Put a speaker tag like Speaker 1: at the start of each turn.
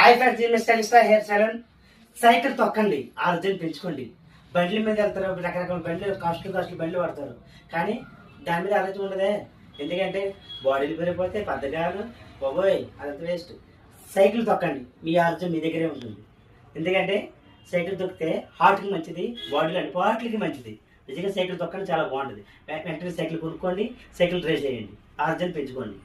Speaker 1: Hi friends, gym stylista hair salon. Cycle తొక్కండి, ఆరోగ్యం పెంచుకోండి. బండ్ల మీద వెళ్తారు, రకరకాల బండ్లు, కాస్ట్లీ బండ్లు వాడతారు. కానీ దాని మీద ఆలోచన ఉండదే. ఎందుకంటే బాడీలు పెరిగిపోతే పద్ధకాలు బాబోయ్, అదంతా వేస్ట్. సైకిల్ తొక్కండి, మీ ఆరోగ్యం మీ దగ్గరే ఉంటుంది. ఎందుకంటే సైకిల్ తొక్కితే హార్ట్కి మంచిది, బాడీలో అన్ని పార్ట్లకి మంచిది. నిజంగా సైకిల్ తొక్కండి, చాలా బాగుంటుంది. వెంటనే సైకిల్ కొనుక్కోండి, సైకిల్ డ్రైవ్ చేయండి, ఆరోగ్యం పెంచుకోండి.